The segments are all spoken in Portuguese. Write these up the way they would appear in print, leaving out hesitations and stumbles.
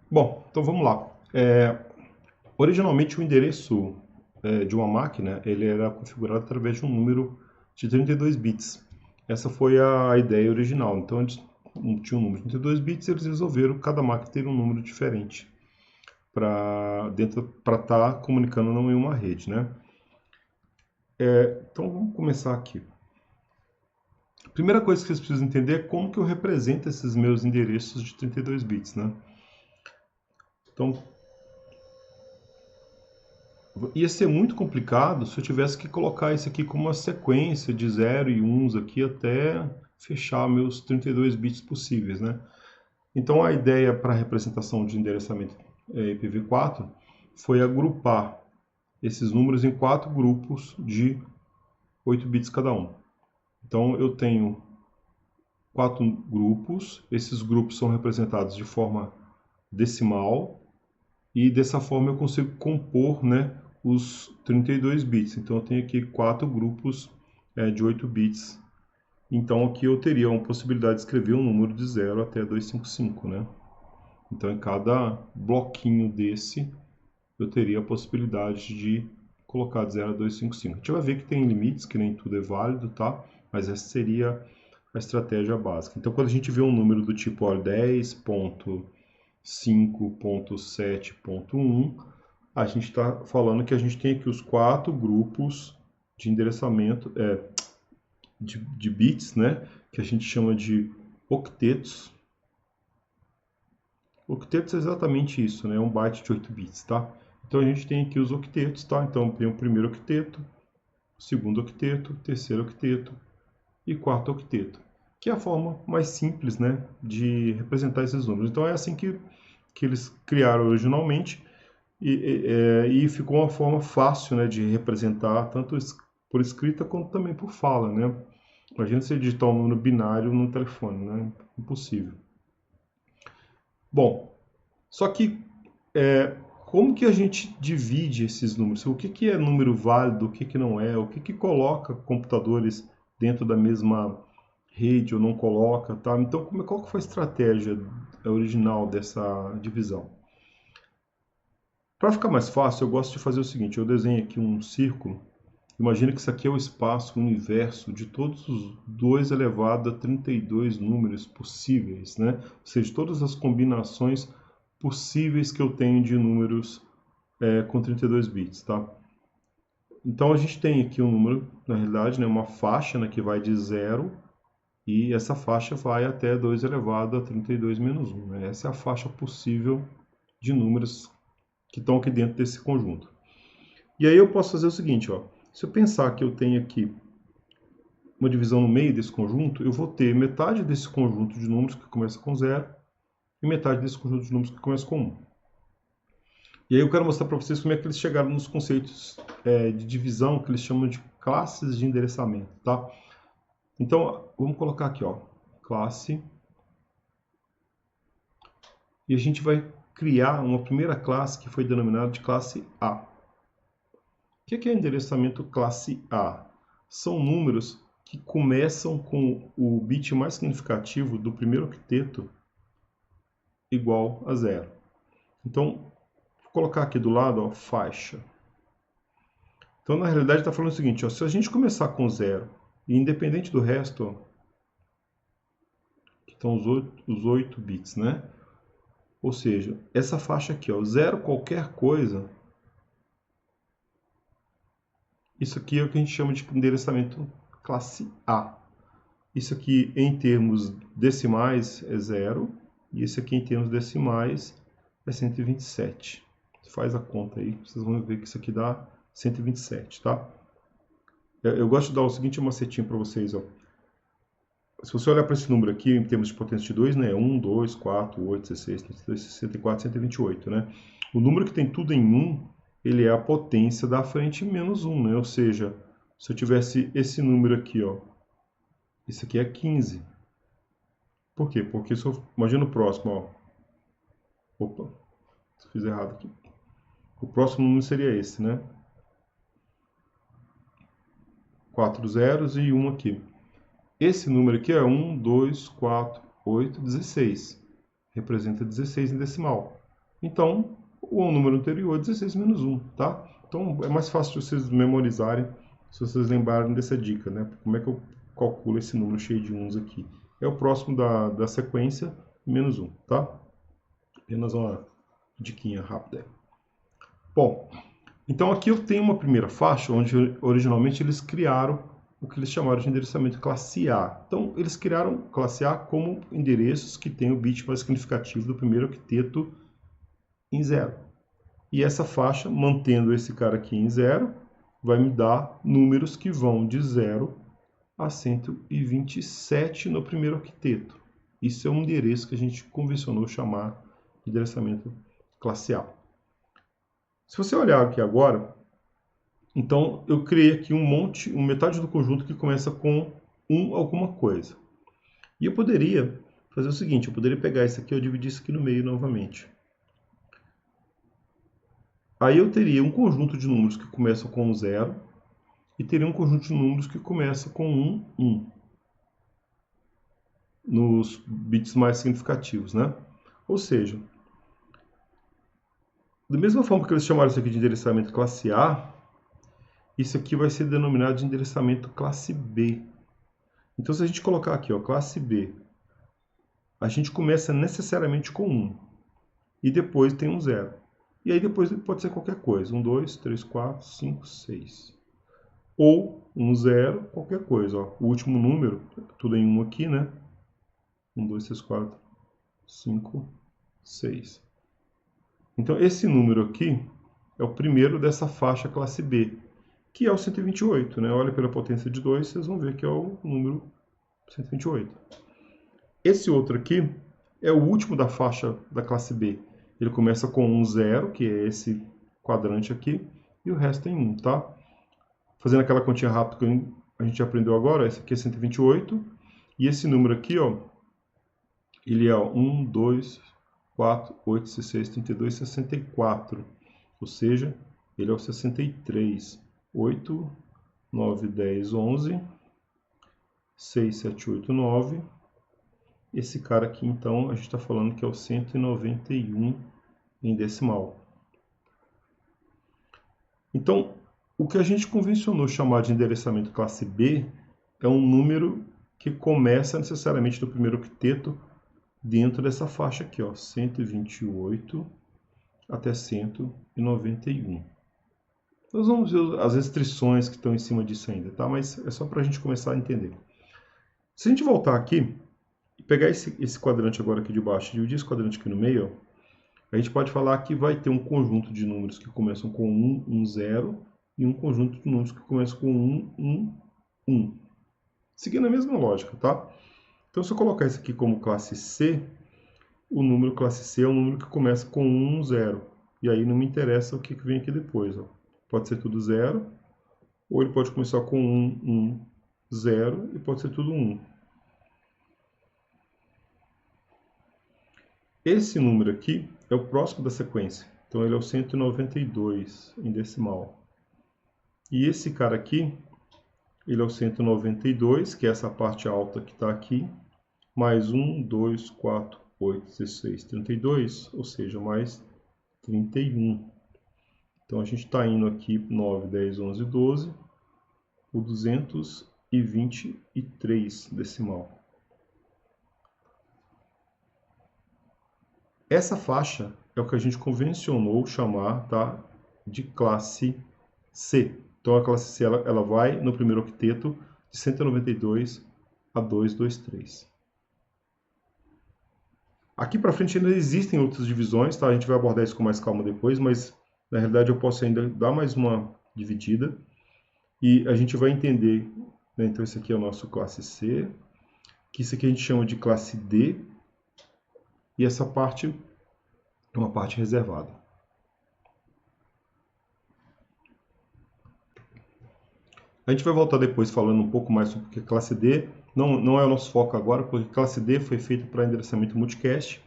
Bom, então vamos lá. Originalmente o endereço de uma máquina ele era configurado através de um número de 32 bits. Essa foi a ideia original. Então antes tinha um número de 32 bits e eles resolveram cada máquina ter um número diferente para estar comunicando em uma rede, né? Então vamos começar aqui. A primeira coisa que vocês precisam entender é como que eu represento esses meus endereços de 32 bits, né? Então ia ser muito complicado se eu tivesse que colocar isso aqui como uma sequência de 0 e 1 aqui até fechar meus 32 bits possíveis, né? Então a ideia para a representação de endereçamento IPv4 foi agrupar esses números em 4 grupos de 8 bits cada um. Então eu tenho 4 grupos, esses grupos são representados de forma decimal, e dessa forma eu consigo compor, né, os 32 bits. Então eu tenho aqui 4 grupos de 8 bits. Então aqui eu teria uma possibilidade de escrever um número de 0 até 255, né? Então em cada bloquinho desse eu teria a possibilidade de colocar de 0 a 255. A gente vai ver que tem limites, que nem tudo é válido, tá? Mas essa seria a estratégia básica. Então quando a gente vê um número do tipo 10.5.7.1, a gente está falando que a gente tem aqui os 4 grupos de endereçamento de bits, né? Que a gente chama de octetos. Octetos é exatamente isso, né? Um byte de 8 bits, tá? Então a gente tem aqui os octetos, tá? Então tem o primeiro octeto, o segundo octeto, o terceiro octeto e quarto octeto, que é a forma mais simples, né, de representar esses números. Então é assim que eles criaram originalmente e ficou uma forma fácil, né, de representar tanto por escrita quanto também por fala, né? Imagina você digitar um número binário no telefone, né? Impossível. Bom, só que como que a gente divide esses números? O que que é número válido, o que que não é? O que que coloca computadores dentro da mesma rede ou não coloca, tá? Então, qual que foi a estratégia original dessa divisão? Para ficar mais fácil, eu gosto de fazer o seguinte, eu desenho aqui um círculo. Imagina que isso aqui é o espaço, o universo de todos os 2 elevado a 32 números possíveis, né? Ou seja, todas as combinações possíveis que eu tenho de números com 32 bits, tá? Então a gente tem aqui um número, na realidade, né, uma faixa, né, que vai de 0 e essa faixa vai até 2 elevado a 32 menos 1. Né? Essa é a faixa possível de números que estão aqui dentro desse conjunto. E aí eu posso fazer o seguinte, ó, se eu pensar que eu tenho aqui uma divisão no meio desse conjunto, eu vou ter metade desse conjunto de números que começa com 0 e metade desse conjunto de números que começa com 1. E aí eu quero mostrar para vocês como é que eles chegaram nos conceitos de divisão que eles chamam de classes de endereçamento, tá? Então, vamos colocar aqui, ó, classe, e a gente vai criar uma primeira classe que foi denominada de classe A. O que é endereçamento classe A? São números que começam com o bit mais significativo do primeiro octeto igual a 0. Então, vou colocar aqui do lado, ó, faixa. Então, na realidade, está falando o seguinte, ó, se a gente começar com 0 e independente do resto, ó, que estão os 8 bits, né? Ou seja, essa faixa aqui, ó, 0 qualquer coisa, isso aqui é o que a gente chama de endereçamento classe A. Isso aqui em termos decimais é 0, e esse aqui em termos decimais é 127. Você faz a conta aí, vocês vão ver que isso aqui dá 127, tá? Eu gosto de dar o seguinte macetinho para vocês, ó. Se você olhar para esse número aqui, em termos de potência de 2, né, 1, 2, 4, 8, 16, 32, 64, 128, né? O número que tem tudo em 1, ele é a potência da frente menos 1, né? Ou seja, se eu tivesse esse número aqui, ó, esse aqui é 15. Por quê? Porque se eu imagina o próximo, ó. Opa, fiz errado aqui. O próximo número seria esse, né? 4 zeros e 1 aqui. Esse número aqui é 1, 2, 4, 8, 16. Representa 16 em decimal. Então, o número anterior é 16 menos 1, tá? Então, é mais fácil de vocês memorizarem, se vocês lembrarem dessa dica, né? Como é que eu calculo esse número cheio de 1s aqui? É o próximo da sequência, menos 1, tá? Apenas uma diquinha rápida. Bom, então aqui eu tenho uma primeira faixa, onde originalmente eles criaram o que eles chamaram de endereçamento classe A. Então, eles criaram classe A como endereços que têm o bit mais significativo do primeiro octeto em 0. E essa faixa, mantendo esse cara aqui em 0, vai me dar números que vão de 0 a 127 no primeiro octeto. Isso é um endereço que a gente convencionou chamar de endereçamento classe A. Se você olhar aqui agora, então eu criei aqui metade do conjunto que começa com alguma coisa. E eu poderia fazer o seguinte, eu poderia pegar isso aqui e dividir isso aqui no meio novamente. Aí eu teria um conjunto de números que começam com 0 e teria um conjunto de números que começa com 1. Nos bits mais significativos, né? Ou seja, da mesma forma que eles chamaram isso aqui de endereçamento classe A, isso aqui vai ser denominado de endereçamento classe B. Então, se a gente colocar aqui, ó, classe B, a gente começa necessariamente com 1 e depois tem um 0. E aí depois pode ser qualquer coisa, 1, 2, 3, 4, 5, 6. Ou 1, 0, qualquer coisa. Ó. O último número, tudo em 1 aqui, né? 1, 2, 3, 4, 5, 6. Então, esse número aqui é o primeiro dessa faixa classe B, que é o 128, né? Olha pela potência de 2, vocês vão ver que é o número 128. Esse outro aqui é o último da faixa da classe B. Ele começa com um 0, que é esse quadrante aqui, e o resto em 1, tá? Fazendo aquela continha rápida que a gente aprendeu agora, esse aqui é 128, e esse número aqui, ó, ele é 1, 2, 4, 8, 16, 32, 64. Ou seja, ele é o 63. 8, 9, 10, 11, 6, 7, 8, 9. Esse cara aqui, então, a gente está falando que é o 191 em decimal. Então, o que a gente convencionou chamar de endereçamento classe B é um número que começa necessariamente do primeiro octeto dentro dessa faixa aqui, ó, 128 até 191. Nós vamos ver as restrições que estão em cima disso ainda, tá? Mas é só para a gente começar a entender. Se a gente voltar aqui e pegar esse quadrante agora aqui de baixo e dividir esse quadrante aqui no meio, ó, a gente pode falar que vai ter um conjunto de números que começam com 1, 1, 0 e um conjunto de números que começam com 1, 1, 1. Seguindo a mesma lógica, tá? Então, se eu colocar isso aqui como classe C, o número classe C é um número que começa com 1, 0. E aí não me interessa o que vem aqui depois. Ó. Pode ser tudo 0, ou ele pode começar com 1, 1, 0, e pode ser tudo 1. Esse número aqui é o próximo da sequência. Então, ele é o 192 em decimal. E esse cara aqui, ele é o 192, que é essa parte alta que está aqui, mais 1, 2, 4, 8, 16, 32, ou seja, mais 31. Então, a gente está indo aqui 9, 10, 11, 12, o 223 decimal. Essa faixa é o que a gente convencionou chamar, tá, de classe C. Então, a classe C ela vai no primeiro octeto de 192 a 223. Aqui para frente ainda existem outras divisões, tá? A gente vai abordar isso com mais calma depois, mas na realidade eu posso ainda dar mais uma dividida e a gente vai entender, né? Então esse aqui é o nosso classe C, que isso aqui a gente chama de classe D, e essa parte é uma parte reservada. A gente vai voltar depois falando um pouco mais sobre o que é classe D. Não é o nosso foco agora, porque classe D foi feita para endereçamento multicast,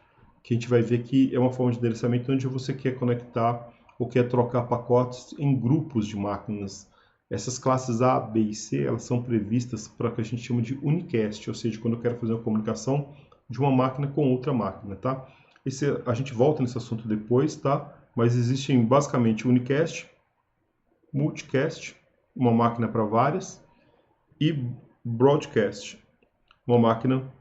que a gente vai ver que é uma forma de endereçamento onde você quer conectar ou quer trocar pacotes em grupos de máquinas. Essas classes A, B e C, elas são previstas para o que a gente chama de unicast, ou seja, quando eu quero fazer uma comunicação de uma máquina com outra máquina, tá? a gente volta nesse assunto depois, tá? Mas existem basicamente unicast, multicast, uma máquina para várias, e broadcast, uma máquina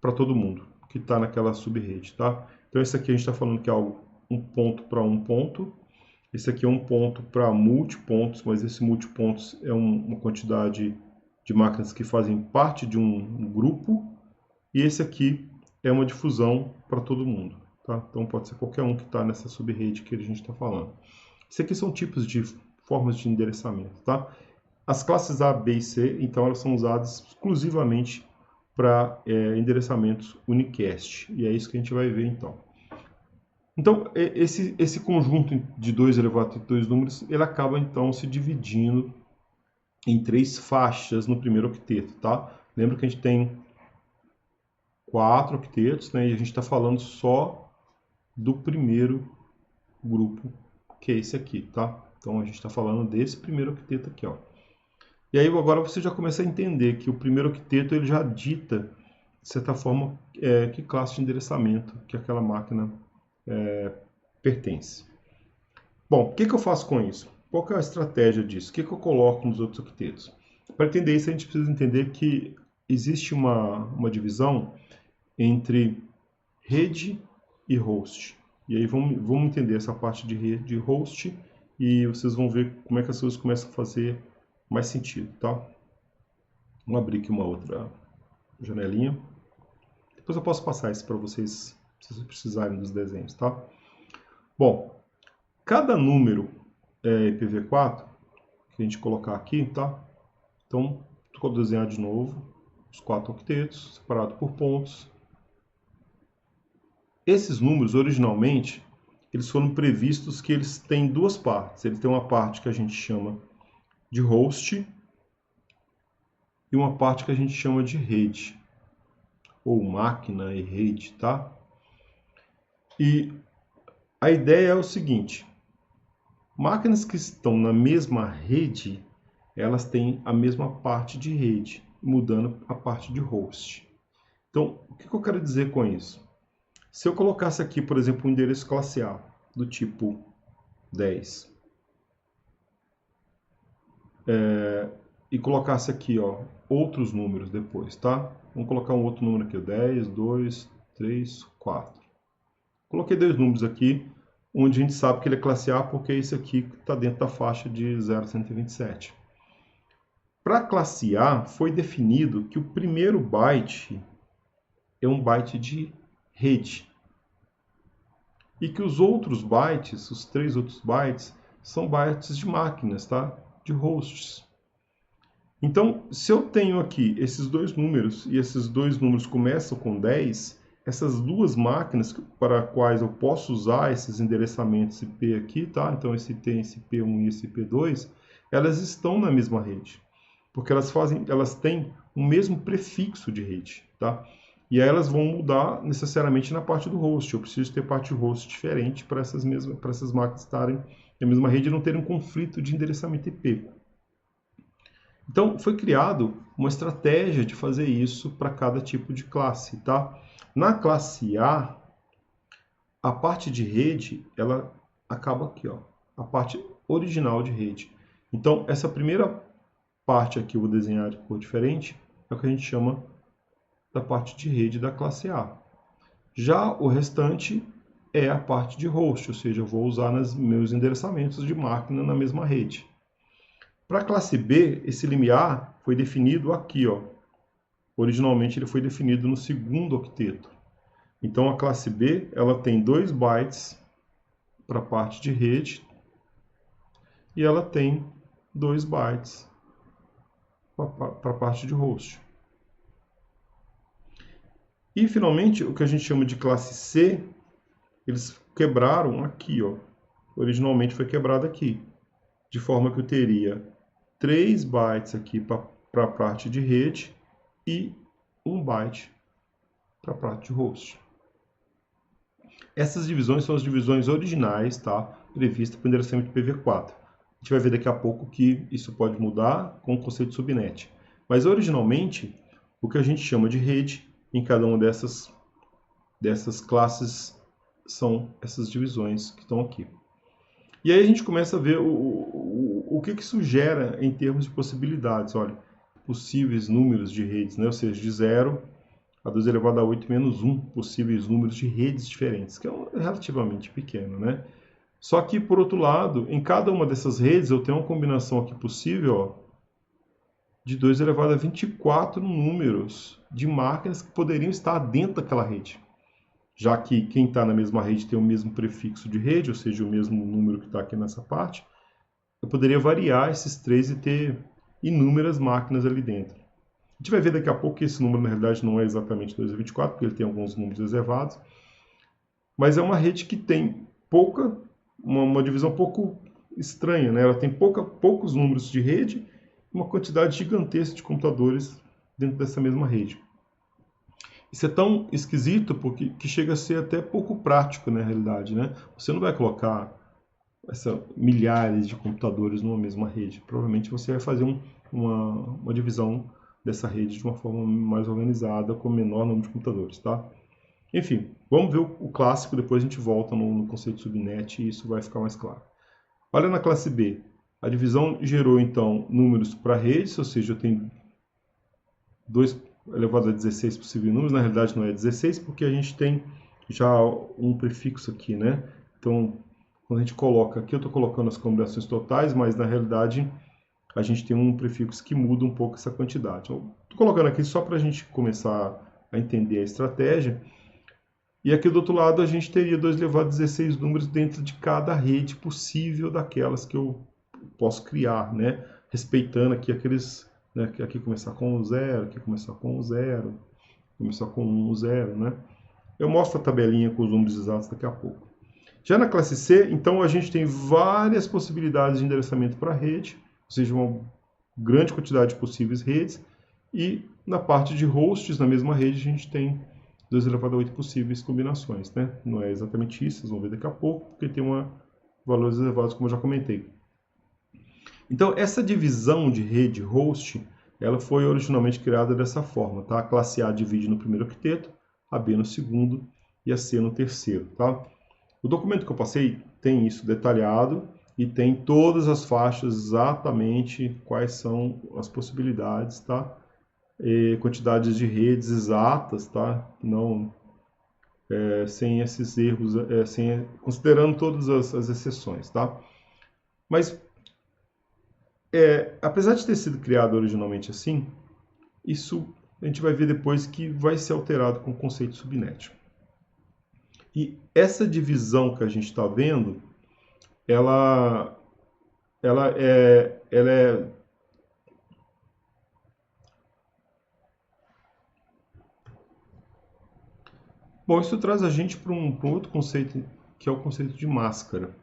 para todo mundo que está naquela subrede, tá? Então esse aqui a gente está falando que é algo um ponto para um ponto. Esse aqui é um ponto para multipontos, mas esse multipontos é uma quantidade de máquinas que fazem parte de um grupo. E esse aqui é uma difusão para todo mundo, tá? Então pode ser qualquer um que está nessa subrede que a gente está falando. Esse aqui são tipos de formas de endereçamento, tá? As classes A, B e C, então elas são usadas exclusivamente para endereçamentos unicast. E é isso que a gente vai ver então. Então, esse conjunto de 2 elevado a 32 números, ele acaba então se dividindo em 3 faixas no primeiro octeto, tá? Lembra que a gente tem 4 octetos, né? E a gente está falando só do primeiro grupo, que é esse aqui, tá? Então, a gente está falando desse primeiro octeto aqui, ó. E aí, agora você já começa a entender que o primeiro octeto, ele já dita, de certa forma, que classe de endereçamento que aquela máquina pertence. Bom, o que eu faço com isso? Qual que é a estratégia disso? O que eu coloco nos outros octetos? Para entender isso, a gente precisa entender que existe uma divisão entre rede e host. E aí vamos entender essa parte de rede e host e vocês vão ver como é que as coisas começam a fazer mais sentido, tá? Vamos abrir aqui uma outra janelinha. Depois eu posso passar isso para vocês, se vocês precisarem dos desenhos, tá? Bom, cada número IPv4 que a gente colocar aqui, tá? Então, vou desenhar de novo os 4 octetos, separado por pontos. Esses números, originalmente, eles foram previstos que eles têm 2 partes. Ele tem uma parte que a gente chama de host e uma parte que a gente chama de rede, ou máquina e rede, tá? E a ideia é o seguinte: máquinas que estão na mesma rede, elas têm a mesma parte de rede, mudando a parte de host. Então, o que eu quero dizer com isso? Se eu colocasse aqui, por exemplo, um endereço classe A, do tipo 10, e colocasse aqui, ó, outros números depois, tá? Vamos colocar um outro número aqui, 10, 2, 3, 4. Coloquei 2 números aqui, onde a gente sabe que ele é classe A porque esse aqui está dentro da faixa de 0 a 127. Para a classe A, foi definido que o primeiro byte é um byte de rede. E que os outros bytes, os 3 outros bytes, são bytes de máquinas, tá? De hosts. Então, se eu tenho aqui esses 2 números, e esses 2 números começam com 10, essas 2 máquinas para as quais eu posso usar esses endereçamentos IP aqui, tá? Então, esse tem esse IP1 e esse IP2, elas estão na mesma rede. Porque elas têm o mesmo prefixo de rede, tá? E aí elas vão mudar necessariamente na parte do host. Eu preciso ter parte de host diferente para essas máquinas estarem na mesma rede e não terem um conflito de endereçamento IP. Então, foi criado uma estratégia de fazer isso para cada tipo de classe, tá? Na classe A, a parte de rede, ela acaba aqui, ó, a parte original de rede. Então, essa primeira parte aqui, eu vou desenhar de cor diferente, é o que a gente chama da parte de rede da classe A. Já o restante é a parte de host, ou seja, eu vou usar nos meus endereçamentos de máquina na mesma rede. Para a classe B, esse limiar foi definido aqui, ó. Originalmente ele foi definido no segundo octeto. Então a classe B, ela tem 2 bytes para a parte de rede e ela tem 2 bytes para a parte de host. E finalmente, o que a gente chama de classe C, eles quebraram aqui, ó. Originalmente foi quebrado aqui, de forma que eu teria 3 bytes aqui para a parte de rede e 1 byte para a parte de host. Essas divisões são as divisões originais, tá? Previstas para o endereçamento IPv4. A gente vai ver daqui a pouco que isso pode mudar com o conceito de subnet. Mas originalmente, o que a gente chama de rede em cada uma dessas classes são essas divisões que estão aqui. E aí a gente começa a ver o que isso gera em termos de possibilidades. Olha, possíveis números de redes, né? Ou seja, de 0 a 2 elevado a 8 menos 1 possíveis números de redes diferentes, que é relativamente pequeno, né? Só que, por outro lado, em cada uma dessas redes eu tenho uma combinação aqui possível, ó, de 2 elevado a 24 números de máquinas que poderiam estar dentro daquela rede. Já que quem está na mesma rede tem o mesmo prefixo de rede, ou seja, o mesmo número que está aqui nessa parte, eu poderia variar esses três e ter inúmeras máquinas ali dentro. A gente vai ver daqui a pouco que esse número, na realidade, não é exatamente 2 a 24, porque ele tem alguns números reservados, mas é uma rede que tem uma divisão pouco estranha, né? Ela tem poucos números de rede e uma quantidade gigantesca de computadores dentro dessa mesma rede. Isso é tão esquisito porque que chega a ser até pouco prático, na realidade, né? Você não vai colocar milhares de computadores numa mesma rede. Provavelmente você vai fazer uma divisão dessa rede de uma forma mais organizada, com menor número de computadores, tá? Enfim, vamos ver o clássico, depois a gente volta no conceito de subnet e isso vai ficar mais claro. Olha na classe B. A divisão gerou, então, números para redes, ou seja, eu tenho 2 elevado a 16 possíveis números. Na realidade não é 16, porque a gente tem já um prefixo aqui, né? Então, quando a gente coloca aqui, eu estou colocando as combinações totais, mas na realidade a gente tem um prefixo que muda um pouco essa quantidade. Estou colocando aqui só para a gente começar a entender a estratégia. E aqui do outro lado a gente teria 2 elevado a 16 números dentro de cada rede possível daquelas que eu posso criar, né? Respeitando aqui aqueles, né? Aqui começar com o 0, aqui começar com o 0, começar com 1, 0, né? Eu mostro a tabelinha com os números exatos daqui a pouco. Já na classe C, então, a gente tem várias possibilidades de endereçamento para a rede, ou seja, uma grande quantidade de possíveis redes, e na parte de hosts, na mesma rede, a gente tem 2 elevado a 8 possíveis combinações, né? Não é exatamente isso, vocês vão ver daqui a pouco, porque tem valores elevados, como eu já comentei. Então, essa divisão de rede host, ela foi originalmente criada dessa forma, tá? A classe A divide no primeiro octeto, a B no segundo e a C no terceiro, tá? O documento que eu passei tem isso detalhado e tem todas as faixas exatamente quais são as possibilidades, tá? E quantidades de redes exatas, tá? Não sem esses erros, considerando todas as exceções, tá? Mas apesar de ter sido criado originalmente assim, isso a gente vai ver depois que vai ser alterado com o conceito de subnet. E essa divisão que a gente está vendo, ela é bom, isso traz a gente para um outro conceito, que é o conceito de máscara.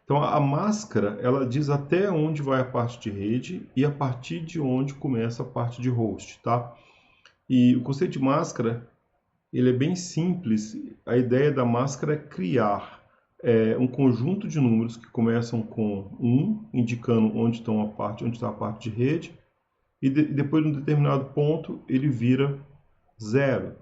Então, a máscara, ela diz até onde vai a parte de rede e a partir de onde começa a parte de host, tá? E o conceito de máscara, ele é bem simples. A ideia da máscara é criar um conjunto de números que começam com 1, indicando onde está a parte de rede, e depois, num determinado ponto, ele vira 0,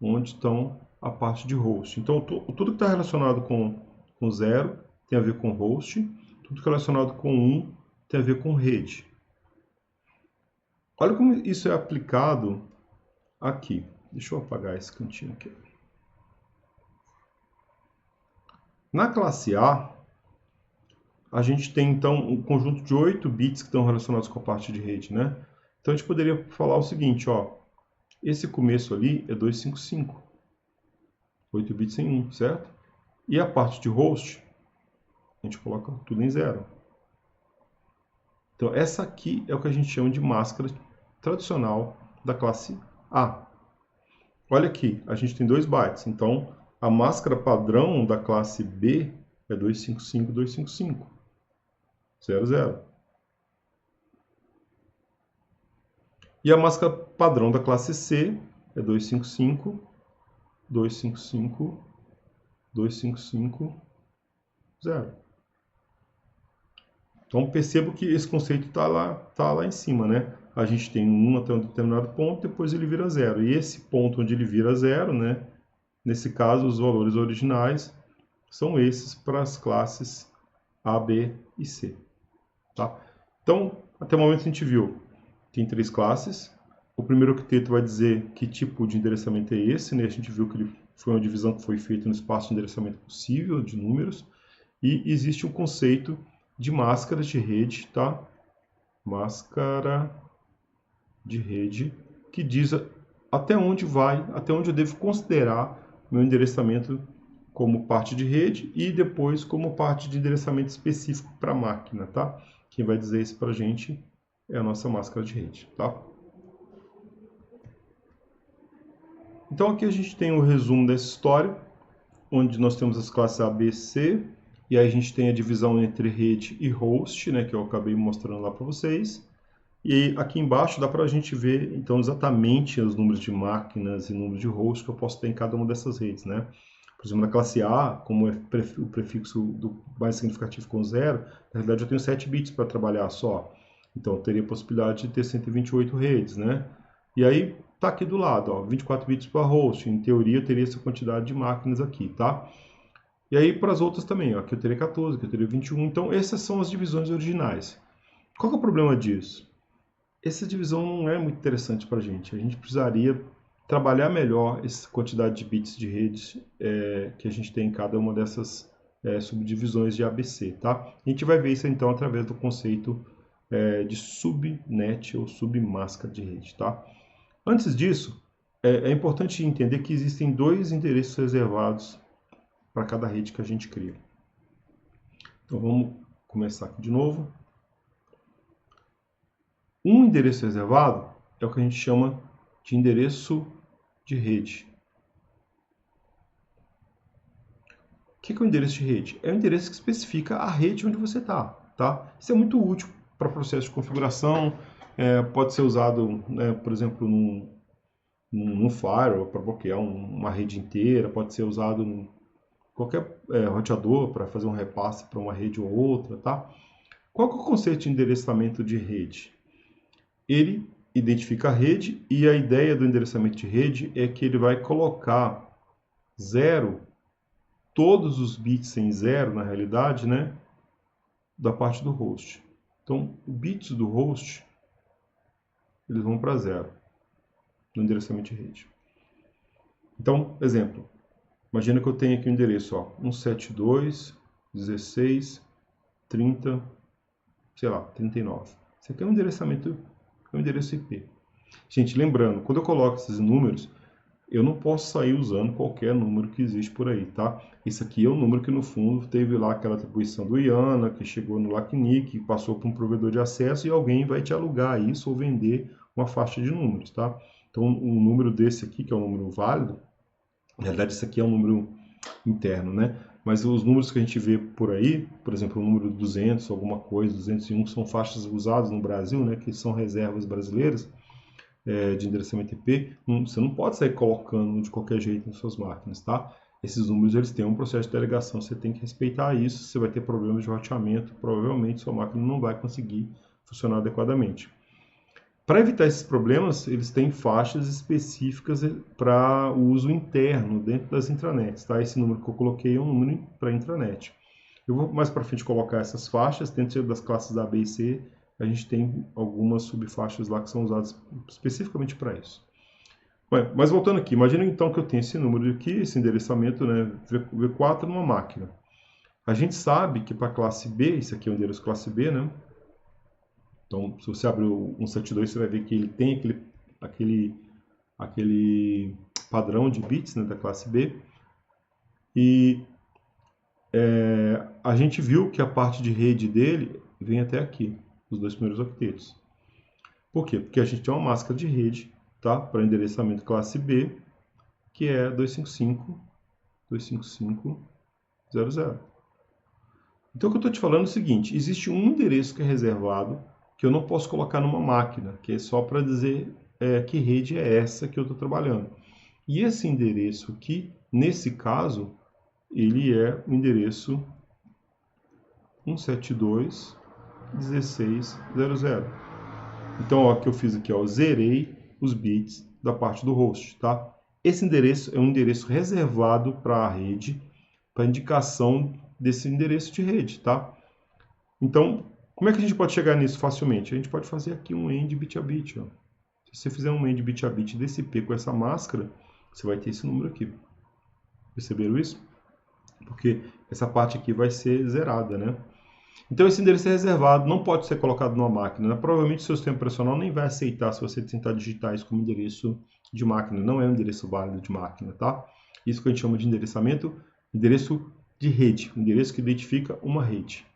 onde estão a parte de host. Então, tudo que está relacionado com 0 tem a ver com host, tudo que é relacionado com 1 tem a ver com rede. Olha como isso é aplicado aqui. Deixa eu apagar esse cantinho aqui. Na classe A, a gente tem então um conjunto de 8 bits que estão relacionados com a parte de rede, né? Então a gente poderia falar o seguinte, ó, esse começo ali é 255, 8 bits em 1, certo? E a parte de host, a gente coloca tudo em 0. Então essa aqui é o que a gente chama de máscara tradicional da classe A. Olha aqui, a gente tem 2 bytes, então a máscara padrão da classe B é 255, 255, 00. E a máscara padrão da classe C é 255, 255, 255, 0. Então percebo que esse conceito está lá em cima, né? A gente tem um 1 até um determinado ponto, depois ele vira 0. E esse ponto onde ele vira 0, né? Nesse caso, os valores originais são esses para as classes A, B e C. Tá? Então, até o momento a gente viu, tem 3 classes. O primeiro octeto vai dizer que tipo de endereçamento é esse, né? A gente viu que ele foi uma divisão que foi feita no espaço de endereçamento possível de números. E existe um conceito de máscara de rede, tá? Máscara de rede, que diz até onde eu devo considerar meu endereçamento como parte de rede e depois como parte de endereçamento específico para a máquina, tá? Quem vai dizer isso para a gente é a nossa máscara de rede, tá? Então aqui a gente tem o resumo dessa história, onde nós temos as classes A, B, C, e aí a gente tem a divisão entre rede e host, né, que eu acabei mostrando lá para vocês. E aqui embaixo dá para a gente ver, então, exatamente os números de máquinas e números de host que eu posso ter em cada uma dessas redes, né? Por exemplo, na classe A, como é o prefixo do mais significativo com 0, na realidade eu tenho 7 bits para trabalhar só. Então, eu teria a possibilidade de ter 128 redes, né? E aí, tá aqui do lado, ó, 24 bits para host. Em teoria, eu teria essa quantidade de máquinas aqui, tá? E aí, para as outras também, ó, aqui eu teria 14, aqui eu teria 21. Então, essas são as divisões originais. Qual que é o problema disso? Essa divisão não é muito interessante para a gente. A gente precisaria trabalhar melhor essa quantidade de bits de rede que a gente tem em cada uma dessas subdivisões de ABC, tá? A gente vai ver isso então através do conceito de subnet ou submáscara de rede, tá? Antes disso, é importante entender que existem 2 endereços reservados para cada rede que a gente cria. Então vamos começar aqui de novo. Um endereço reservado é o que a gente chama de endereço de rede. O que é o endereço de rede? É o endereço que especifica a rede onde você está. Tá? Isso é muito útil para processo de configuração, pode ser usado, né, por exemplo, num firewall para bloquear uma rede inteira, pode ser usado em qualquer roteador para fazer um repasse para uma rede ou outra. Tá? Qual que é o conceito de endereçamento de rede? Ele identifica a rede e a ideia do endereçamento de rede é que ele vai colocar 0, todos os bits em 0 na realidade, né, da parte do host. Então, os bits do host, eles vão para 0 no endereçamento de rede. Então, exemplo, imagina que eu tenho aqui o endereço, ó, 172.16.30, sei lá, 39. Esse aqui é um endereçamento, é um endereço IP. Gente, lembrando, quando eu coloco esses números, eu não posso sair usando qualquer número que existe por aí, tá? Esse aqui é um número que, no fundo, teve lá aquela atribuição do IANA, que chegou no LACNIC, passou para um provedor de acesso e alguém vai te alugar isso ou vender uma faixa de números, tá? Então, um número desse aqui, que é um número válido, na realidade, esse aqui é um número interno, né? Mas os números que a gente vê por aí, por exemplo, o número 200, alguma coisa, 201, são faixas usadas no Brasil, né? Que são reservas brasileiras de endereçamento IP, você não pode sair colocando de qualquer jeito nas suas máquinas, tá? Esses números eles têm um processo de delegação, você tem que respeitar isso, você vai ter problemas de roteamento, provavelmente sua máquina não vai conseguir funcionar adequadamente. Para evitar esses problemas, eles têm faixas específicas para uso interno dentro das intranets, tá? Esse número que eu coloquei é um número para intranet. Eu vou mais para frente colocar essas faixas dentro das classes A, B e C. A gente tem algumas subfaixas lá que são usadas especificamente para isso. Mas voltando aqui, imagina então que eu tenho esse número aqui, esse endereçamento, né, V4 numa máquina. A gente sabe que para a classe B, esse aqui é o endereço classe B, né? Então, se você abrir o 172, você vai ver que ele tem aquele padrão de bits, né, da classe B. E a gente viu que a parte de rede dele vem até aqui, os 2 primeiros octetos. Por quê? Porque a gente tem uma máscara de rede, tá? Para endereçamento classe B, que é 255.255.00. Então, o que eu estou te falando é o seguinte, existe um endereço que é reservado, que eu não posso colocar numa máquina, que é só para dizer que rede é essa que eu estou trabalhando. E esse endereço aqui, nesse caso, ele é o endereço 172.16.00. Então, ó, o que eu fiz aqui, ó, eu zerei os bits da parte do host, tá? esse endereço é um endereço reservado para a rede, para indicação desse endereço de rede, tá? Então, como é que a gente pode chegar nisso facilmente? A gente pode fazer aqui um end bit a bit. Ó. Se você fizer um end bit a bit desse IP com essa máscara, você vai ter esse número aqui. Perceberam isso? Porque essa parte aqui vai ser zerada, né? Então esse endereço é reservado, não pode ser colocado numa máquina. Né? Provavelmente o seu sistema operacional nem vai aceitar se você tentar digitar isso como endereço de máquina. Não é um endereço válido de máquina, tá? Isso que a gente chama de endereçamento, endereço de rede, um endereço que identifica uma rede.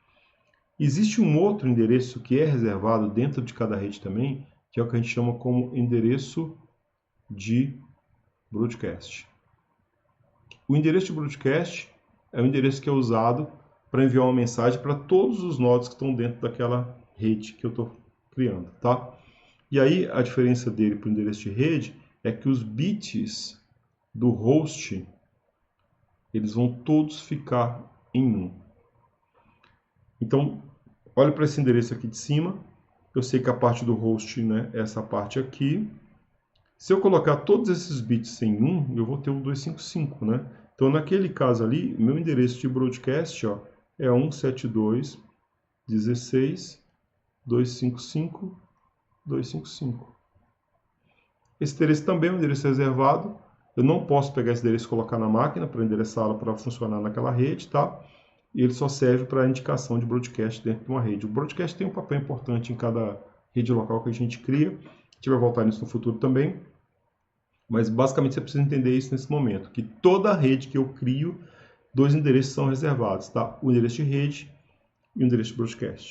Existe um outro endereço que é reservado dentro de cada rede também, que é o que a gente chama como endereço de broadcast. O endereço de broadcast é o endereço que é usado para enviar uma mensagem para todos os nodos que estão dentro daquela rede que eu estou criando, tá? E aí a diferença dele para o endereço de rede é que os bits do host eles vão todos ficar em 1. Então, olha para esse endereço aqui de cima. Eu sei que a parte do host, né, é essa parte aqui. Se eu colocar todos esses bits em 1, eu vou ter o 255, né? Então, naquele caso ali, meu endereço de broadcast ó, é 172.16.255.255. Esse endereço também é um endereço reservado. Eu não posso pegar esse endereço e colocar na máquina para endereçá-la para funcionar naquela rede, tá? E ele só serve para indicação de broadcast dentro de uma rede. O broadcast tem um papel importante em cada rede local que a gente cria. A gente vai voltar nisso no futuro também. Mas basicamente você precisa entender isso nesse momento, que toda rede que eu crio, 2 endereços são reservados, tá? O endereço de rede e o endereço de broadcast.